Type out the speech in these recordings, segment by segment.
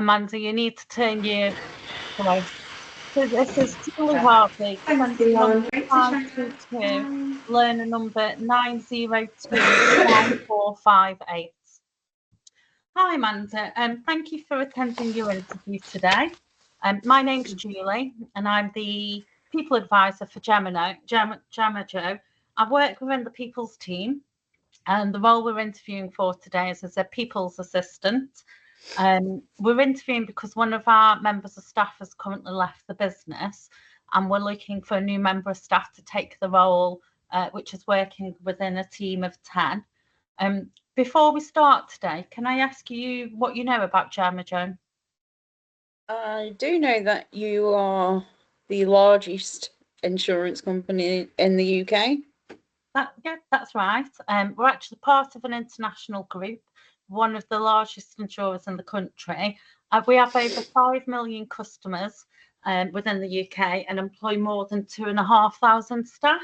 Amanda, you need to turn your voice. So this is Julie Hartley, extension number 522, learner number 9029458. Hi, Amanda. Thank you for attending your interview today. My name's Julie, and I'm the people advisor for Gemma. I work within the people's team, and the role we're interviewing for today is as a people's assistant. We're interviewing because one of our members of staff has currently left the business, and we're looking for a new member of staff to take the role, which is working within a team of 10. Before we start today, can I ask you what you know about Gemma? I do know that you are the largest insurance company in the UK. Yeah, that's right. We're actually part of an international group, one of the largest insurers in the country. We have over 5 million customers within the UK and employ more than 2,500 staff.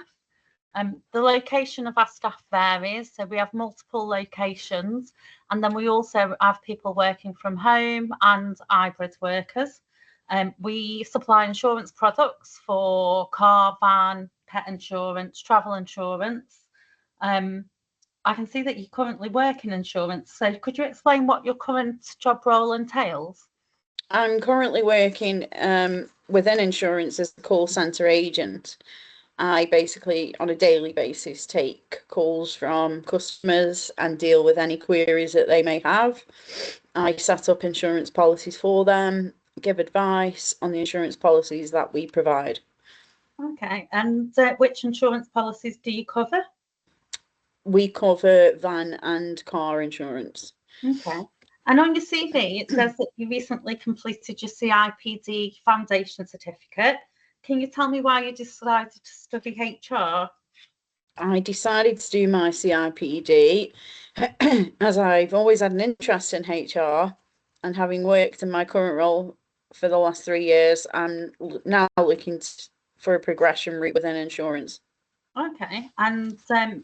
The location of our staff varies, so we have multiple locations, and then we also have people working from home and hybrid workers. We supply insurance products for car, van, pet insurance, travel insurance. I can see that you currently work in insurance, so could you explain what your current job role entails? I'm currently working within insurance as a call centre agent. I basically, on a daily basis, take calls from customers and deal with any queries that they may have. I set up insurance policies for them, give advice on the insurance policies that we provide. Okay, and which insurance policies do you cover? We cover van and car insurance. Okay. And on your CV, it says that you recently completed your CIPD Foundation Certificate. Can you tell me why you decided to study HR? I decided to do my CIPD as I've always had an interest in HR, and having worked in my current role for the last 3 years, I'm now looking for a progression route within insurance. Okay. And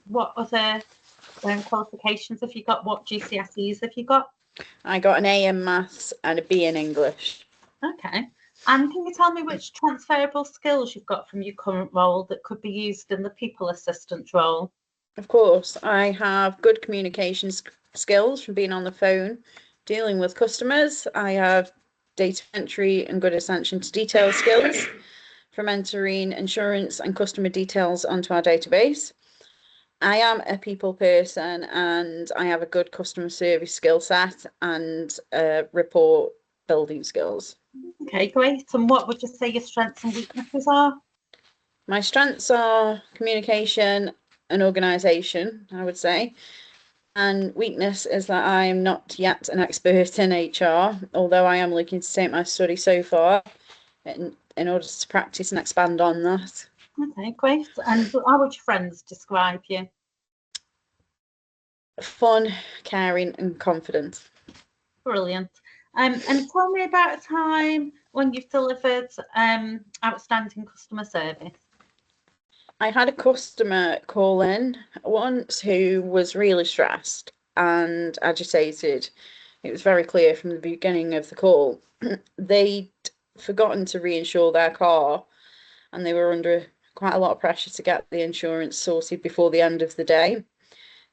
what other qualifications have you got? What GCSEs have you got? I got an A in maths and a B in English. Okay. And can you tell me which transferable skills you've got from your current role that could be used in the people assistant role? Of course, I have good communication skills from being on the phone, dealing with customers. I have data entry and good attention to detail skills from entering insurance and customer details onto our database. I am a people person and I have a good customer service skill set and report building skills. Okay, great. And what would you say your strengths and weaknesses are? My strengths are communication and organisation, I would say. And weakness is that I am not yet an expert in HR, although I am looking to take my study so far in order to practice and expand on that. Okay, great. And how would your friends describe you? Fun, caring, and confident. Brilliant. And tell me about a time when you've delivered outstanding customer service. I had a customer call in once who was really stressed and agitated. It was very clear from the beginning of the call. They'd forgotten to reinsure their car and they were under quite a lot of pressure to get the insurance sorted before the end of the day.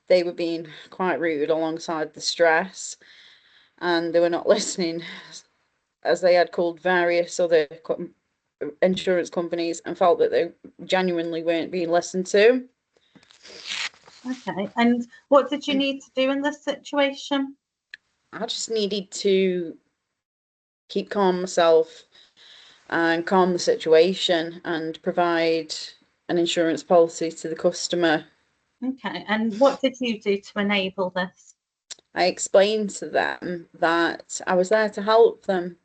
They were being quite rude alongside the stress and they were not listening, as they had called various other insurance companies and felt that they genuinely weren't being listened to. Okay. And what did you need to do in this situation? I just needed to keep calm myself and calm the situation and provide an insurance policy to the customer. Okay. And what did you do to enable this? I explained to them that I was there to help them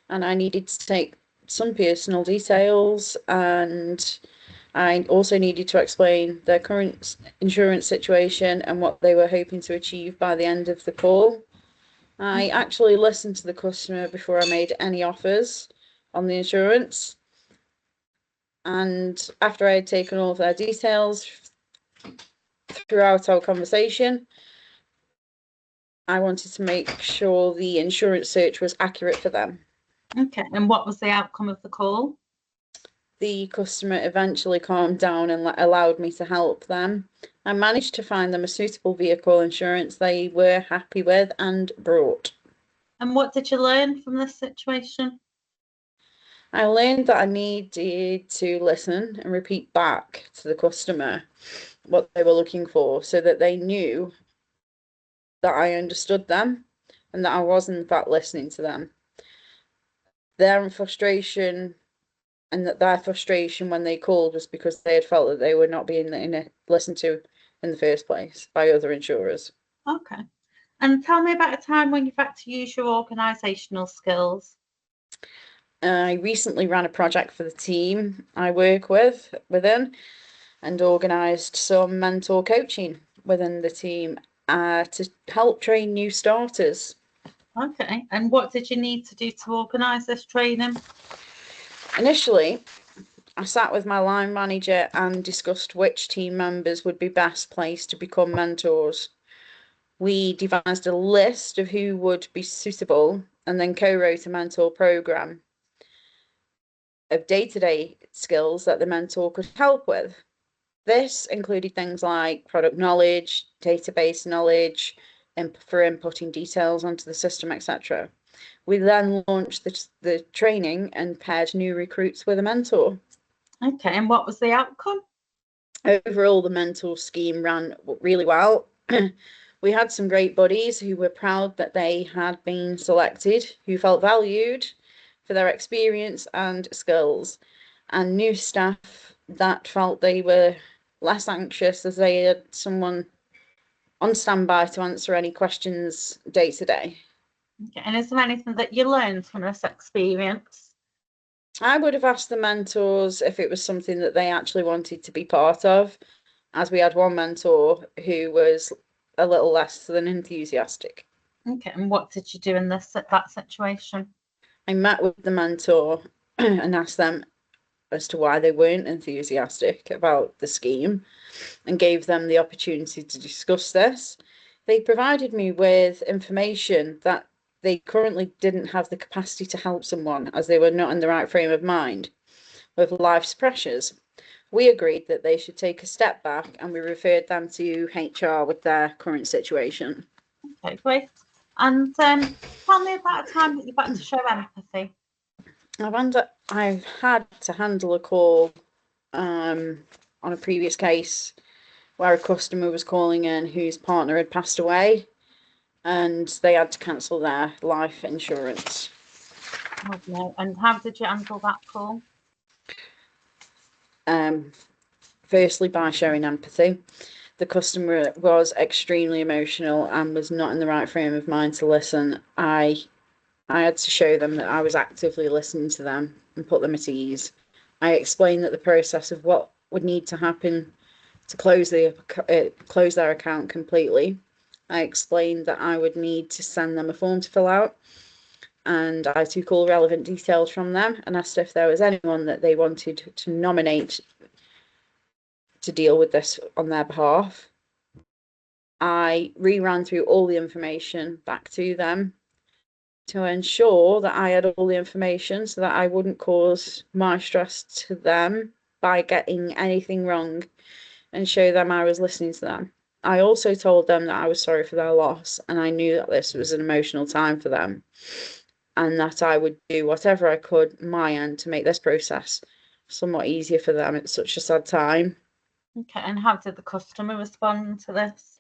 and I needed to take some personal details, and I also needed to explain their current insurance situation and what they were hoping to achieve by the end of the call. I actually listened to the customer before I made any offers on the insurance. And after I had taken all of their details throughout our conversation, I wanted to make sure the insurance search was accurate for them. Okay, and what was the outcome of the call? The customer eventually calmed down and allowed me to help them. I managed to find them a suitable vehicle insurance they were happy with and brought. And what did you learn from this situation? I learned that I needed to listen and repeat back to the customer what they were looking for so that they knew that I understood them and that I was in fact listening to them. Their frustration and that their frustration when they called was because they had felt that they were not being listened to in the first place by other insurers. Okay. And tell me about a time when you've had to use your organisational skills. I recently ran a project for the team I work within and organised some mentor coaching within the team to help train new starters. Okay. And what did you need to do to organise this training? Initially, I sat with my line manager and discussed which team members would be best placed to become mentors. We devised a list of who would be suitable and then co-wrote a mentor program of day-to-day skills that the mentor could help with. This included things like product knowledge, database knowledge, and for inputting details onto the system, etc. We then launched the training and paired new recruits with a mentor. Okay, and what was the outcome? Overall, the mentor scheme ran really well. We had some great buddies who were proud that they had been selected, who felt valued for their experience and skills, and new staff that felt they were less anxious as they had someone on standby to answer any questions day to day. Okay, and is there anything that you learned from this experience? I would have asked the mentors if it was something that they actually wanted to be part of, as we had one mentor who was a little less than enthusiastic. Okay, and what did you do in that situation? I met with the mentor and asked them as to why they weren't enthusiastic about the scheme and gave them the opportunity to discuss this. They provided me with information that they currently didn't have the capacity to help someone as they were not in the right frame of mind with life's pressures. We agreed that they should take a step back and we referred them to HR with their current situation. Okay, great. And tell me about a time that you've had to show empathy. I've had to handle a call on a previous case where a customer was calling in whose partner had passed away and they had to cancel their life insurance. Lovely. And how did you handle that call? Firstly, by showing empathy. The customer was extremely emotional and was not in the right frame of mind to listen. I had to show them that I was actively listening to them and put them at ease. I explained that the process of what would need to happen to close their account completely. I explained that I would need to send them a form to fill out, and I took all relevant details from them and asked if there was anyone that they wanted to nominate to deal with this on their behalf. I re-ran through all the information back to them to ensure that I had all the information so that I wouldn't cause my stress to them by getting anything wrong, and show them I was listening to them. I also told them that I was sorry for their loss and I knew that this was an emotional time for them and that I would do whatever I could my end to make this process somewhat easier for them at such a sad time. Okay, and how did the customer respond to this?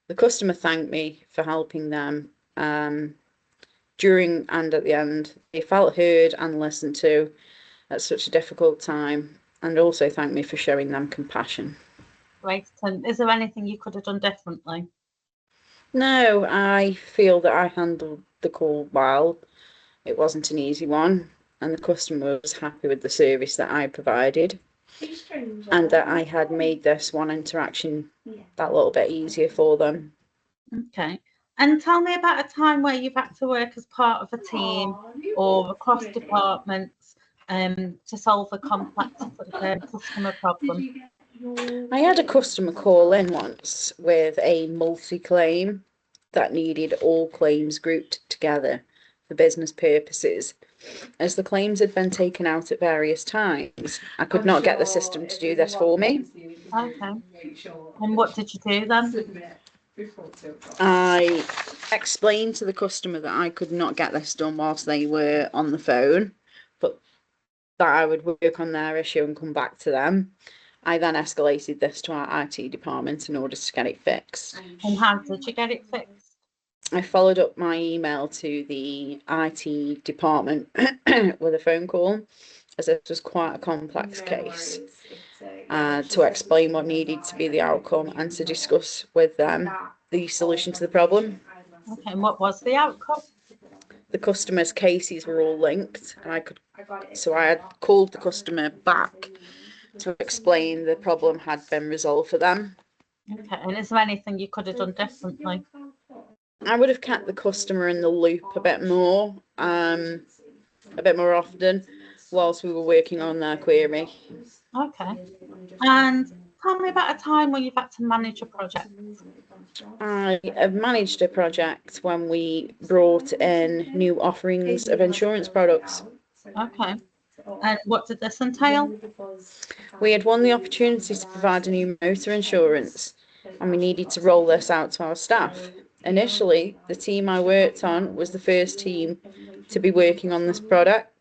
The customer thanked me for helping them during and at the end. They felt heard and listened to at such a difficult time, and also thanked me for showing them compassion. Great. And is there anything you could have done differently? No, I feel that I handled the call well. It wasn't an easy one, and the customer was happy with the service that I provided, and that I had made this one interaction that little bit easier for them. Okay. And tell me about a time where you've had to work as part of a team or across departments to solve a complex customer problem. I had a customer call in once with a multi-claim that needed all claims grouped together for business purposes. As the claims had been taken out at various times, I could not get the system to do this for me. Okay. And what did you do then? I explained to the customer that I could not get this done whilst they were on the phone, but that I would work on their issue and come back to them. I then escalated this to our IT department in order to get it fixed. And how did you get it fixed? I followed up my email to the IT department with a phone call, as this was quite a complex case, to explain what needed to be the outcome and to discuss with them the solution to the problem. Okay, and what was the outcome? The customer's cases were all linked, and I had called the customer back to explain the problem had been resolved for them. Okay, and is there anything you could have done differently? I would have kept the customer in the loop a bit more often whilst we were working on their query. Okay. And tell me about a time when you've had to manage a project. I have managed a project when we brought in new offerings of insurance products. Okay. And what did this entail? We had won the opportunity to provide a new motor insurance, and we needed to roll this out to our staff. Initially, the team I worked on was the first team to be working on this product.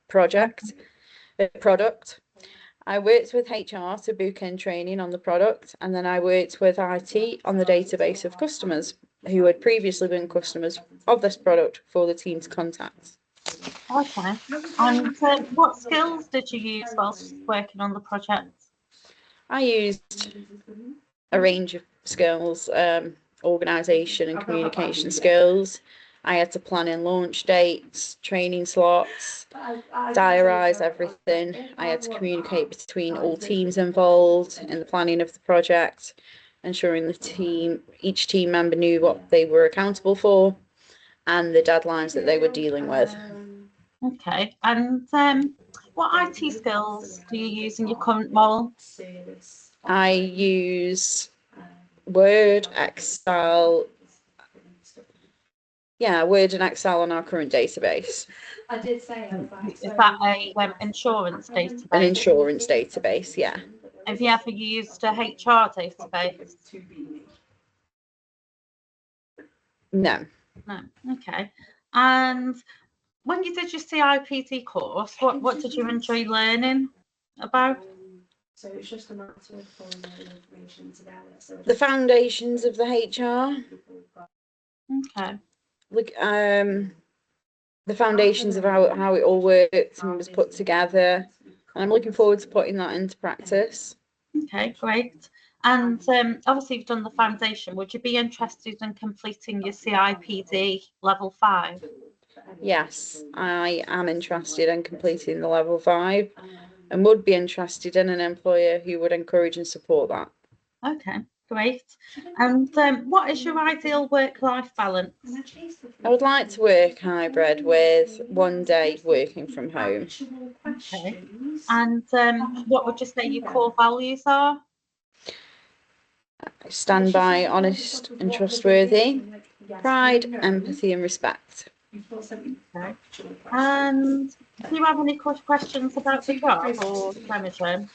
I worked with HR to book in training on the product, and then I worked with IT on the database of customers who had previously been customers of this product for the team to contact. Okay. And what skills did you use whilst working on the project? I used a range of skills, organisation and communication skills. I had to plan in launch dates, training slots, diarise everything. I had to communicate between all teams involved in the planning of the project, ensuring each team member knew what they were accountable for and the deadlines that they were dealing with. Okay. And what IT skills do you use in your current role? I use Word, Excel. Yeah, Word and Excel on our current database. Is that a insurance database? An insurance database, yeah. Have you ever used a HR database? No. No. Okay. And when you did your CIPD course, what did you enjoy learning about? So it's just a matter of pulling all the information together. The foundations of the HR. Okay. Like the foundations of how it all worked and was put together. And I'm looking forward to putting that into practice. Okay, great. And obviously you've done the foundation. Would you be interested in completing your CIPD level 5? Yes, I am interested in completing the level 5 and would be interested in an employer who would encourage and support that. Okay, great. And what is your ideal work-life balance? I would like to work hybrid with one day working from home. Okay. And what would you say your core values are? I stand by honest and trustworthy, pride, empathy and respect. Okay. And do you have any questions about the job or Imogen?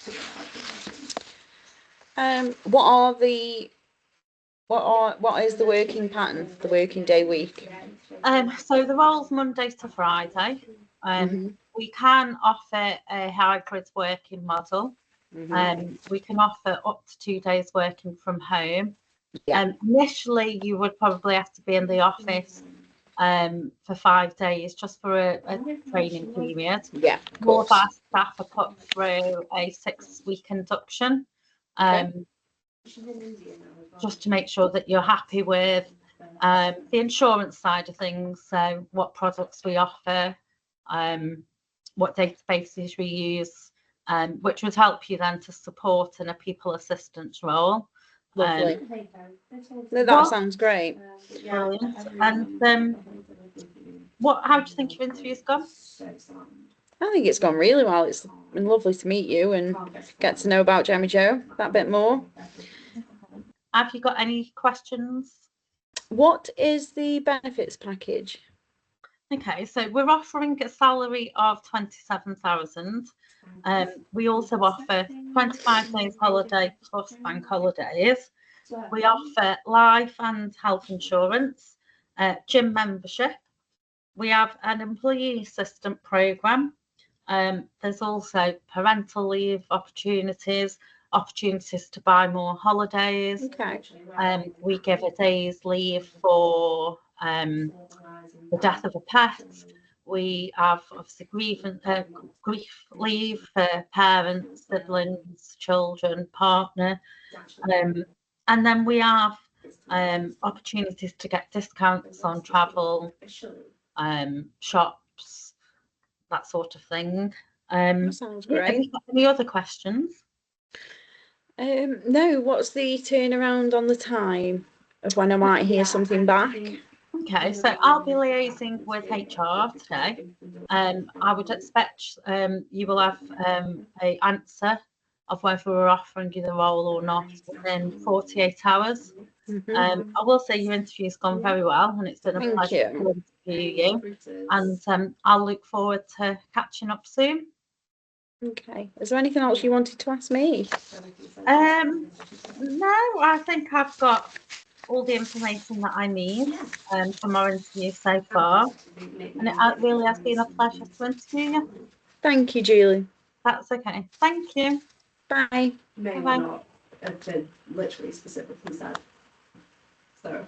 What is the working pattern, the working day week? So the role's Monday to Friday. We can offer a hybrid working model. We can offer up to 2 days working from home. Yeah. Initially, you would probably have to be in the office for 5 days just for a training period. Yeah, of All course. of our staff are put through a 6-week induction, just to make sure that you're happy with the insurance side of things, so what products we offer, what databases we use, which would help you then to support in a people assistance role. Lovely. That sounds great. Brilliant. And how do you think your interview's gone? I think it's gone really well. It's been lovely to meet you and get to know about Gemmy Jo that bit more. Have you got any questions? What is the benefits package? Okay, so we're offering a salary of 27,000. We also offer 25 days holiday plus bank holidays. We offer life and health insurance, gym membership. We have an employee assistant programme. There's also parental leave opportunities to buy more holidays. Okay. We give a day's leave for the death of a pet. We have obviously grief leave for parents, siblings, children, partner. And then we have opportunities to get discounts on travel, shops, that sort of thing. That sounds Have great. you got any other questions? No, what's the turnaround on the time of when I might hear something back? Okay, so I'll be liaising with HR today. I would expect you will have an answer of whether we're offering you the role or not within 48 hours. I will say your interview's gone very well, and it's been a Thank pleasure you. to interview you. And I'll look forward to catching up soon. Okay. Is there anything else you wanted to ask me? No, I think I've got all the information that I need from our interview so far. And it really has been a pleasure to interview you. Thank you, Julie. That's okay. Thank you. Bye. May or Bye-bye. not have been literally specifically said. So